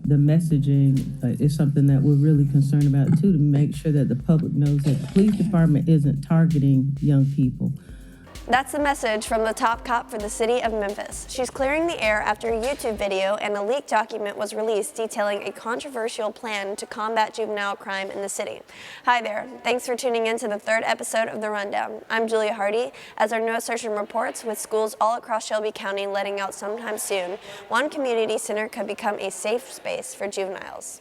The messaging is something that we're really concerned about too, to make sure that the public knows that the police department isn't targeting young people. That's the message from the top cop for the city of Memphis. She's clearing the air after a YouTube video and a leaked document was released detailing a controversial plan to combat juvenile crime in the city. Hi there. Thanks for tuning in to the third episode of The Rundown. I'm Julia Hardy. As our news station reports, with schools all across Shelby County letting out sometime soon, one community center could become a safe space for juveniles.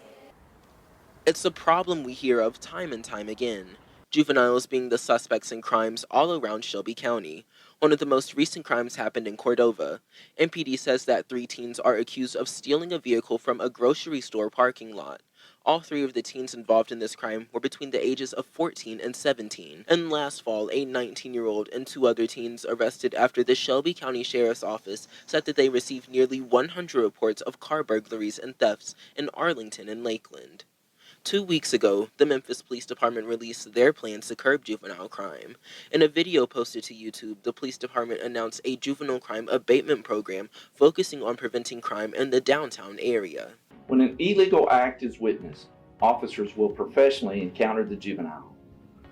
It's a problem we hear of time and time again. Juveniles being the suspects in crimes all around Shelby County. One of the most recent crimes happened in Cordova. MPD says that 3 teens are accused of stealing a vehicle from a grocery store parking lot. All 3 of the teens involved in this crime were between the ages of 14 and 17. And last fall, a 19-year-old and 2 other teens arrested after the Shelby County Sheriff's Office said that they received nearly 100 reports of car burglaries and thefts in Arlington and Lakeland. 2 weeks ago, the Memphis Police Department released their plans to curb juvenile crime. In a video posted to YouTube, the police department announced a juvenile crime abatement program focusing on preventing crime in the downtown area. When an illegal act is witnessed, officers will professionally encounter the juvenile.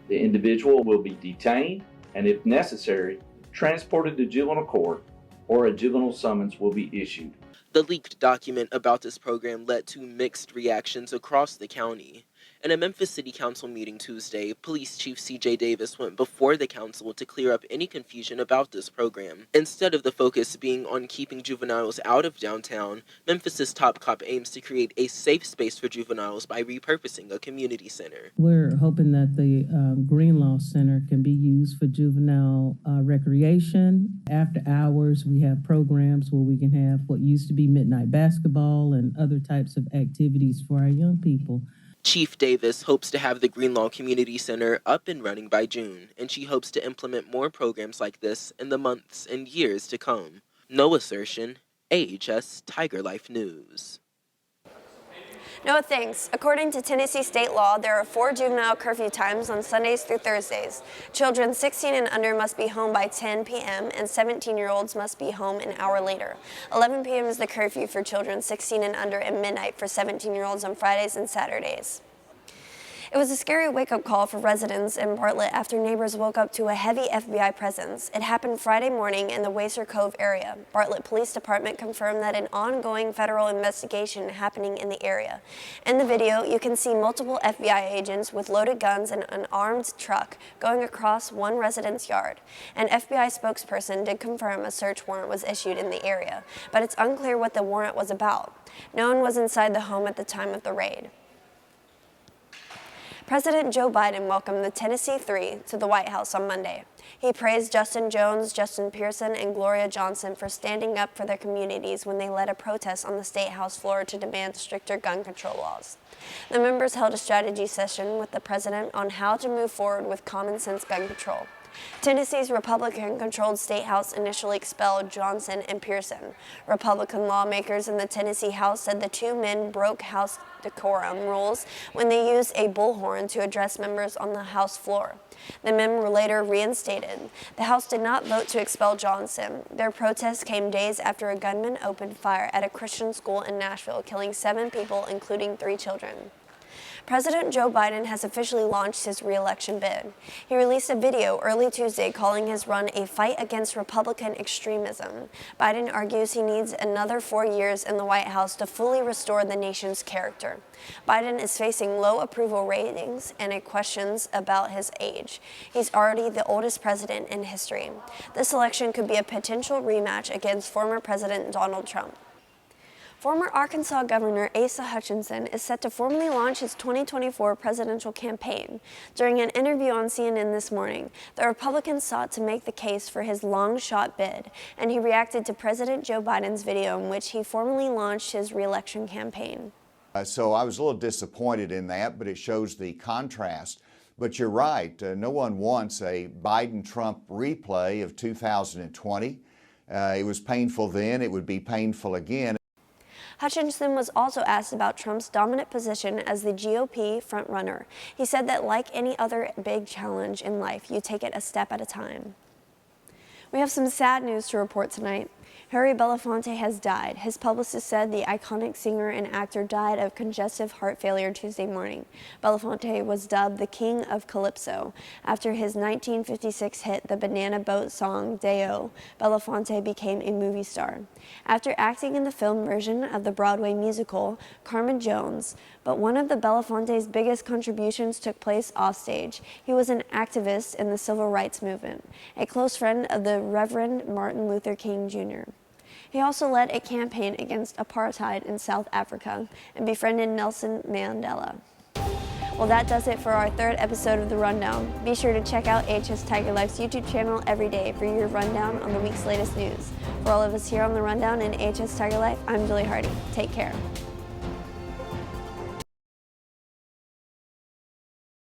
The individual will be detained and, if necessary, transported to juvenile court, or a juvenile summons will be issued. The leaked document about this program led to mixed reactions across the county. In a Memphis City Council meeting Tuesday, Police Chief C.J. Davis went before the council to clear up any confusion about this program. Instead of the focus being on keeping juveniles out of downtown, Memphis's top cop aims to create a safe space for juveniles by repurposing a community center. We're hoping that the Greenlaw Center can be used for juvenile recreation. After hours, we have programs where we can have what used to be midnight basketball and other types of activities for our young people. Chief Davis hopes to have the Greenlaw Community Center up and running by June, and she hopes to implement more programs like this in the months and years to come. No assertion, AHS TigerLife News. No thanks. According to Tennessee state law, there are 4 juvenile curfew times on Sundays through Thursdays. Children 16 and under must be home by 10 p.m. and 17-year-olds must be home an hour later. 11 p.m. is the curfew for children 16 and under and midnight for 17-year-olds on Fridays and Saturdays. It was a scary wake-up call for residents in Bartlett after neighbors woke up to a heavy FBI presence. It happened Friday morning in the Wacer Cove area. Bartlett Police Department confirmed that an ongoing federal investigation happening in the area. In the video, you can see multiple FBI agents with loaded guns and an armed truck going across one resident's yard. An FBI spokesperson did confirm a search warrant was issued in the area, but it's unclear what the warrant was about. No one was inside the home at the time of the raid. President Joe Biden welcomed the Tennessee Three to the White House on Monday. He praised Justin Jones, Justin Pearson, and Gloria Johnson for standing up for their communities when they led a protest on the State House floor to demand stricter gun control laws. The members held a strategy session with the president on how to move forward with common sense gun control. Tennessee's Republican-controlled State House initially expelled Johnson and Pearson. Republican lawmakers in the Tennessee House said the 2 men broke House decorum rules when they used a bullhorn to address members on the House floor. The men were later reinstated. The House did not vote to expel Johnson. Their protest came days after a gunman opened fire at a Christian school in Nashville, killing 7 people, including 3 children. President Joe Biden has officially launched his re-election bid. He released a video early Tuesday calling his run a fight against Republican extremism. Biden argues he needs another 4 years in the White House to fully restore the nation's character. Biden is facing low approval ratings and questions about his age. He's already the oldest president in history. This election could be a potential rematch against former President Donald Trump. Former Arkansas Governor Asa Hutchinson is set to formally launch his 2024 presidential campaign. During an interview on CNN this morning, the Republican sought to make the case for his long-shot bid, and he reacted to President Joe Biden's video in which he formally launched his re-election campaign. So I was a little disappointed in that, but it shows the contrast. But you're right, no one wants a Biden-Trump replay of 2020. It was painful then, it would be painful again. Hutchinson was also asked about Trump's dominant position as the GOP frontrunner. He said that like any other big challenge in life, you take it a step at a time. We have some sad news to report tonight. Harry Belafonte has died. His publicist said the iconic singer and actor died of congestive heart failure Tuesday morning. Belafonte was dubbed the King of Calypso. After his 1956 hit, the Banana Boat song Deo, Belafonte became a movie star. After acting in the film version of the Broadway musical Carmen Jones, but one of the Belafonte's biggest contributions took place offstage. He was an activist in the civil rights movement, a close friend of the Reverend Martin Luther King Jr. He also led a campaign against apartheid in South Africa and befriended Nelson Mandela. Well, that does it for our third episode of The Rundown. Be sure to check out AHS TigerLife's YouTube channel every day for your rundown on the week's latest news. For all of us here on The Rundown and AHS TigerLife, I'm Julie Hardy. Take care.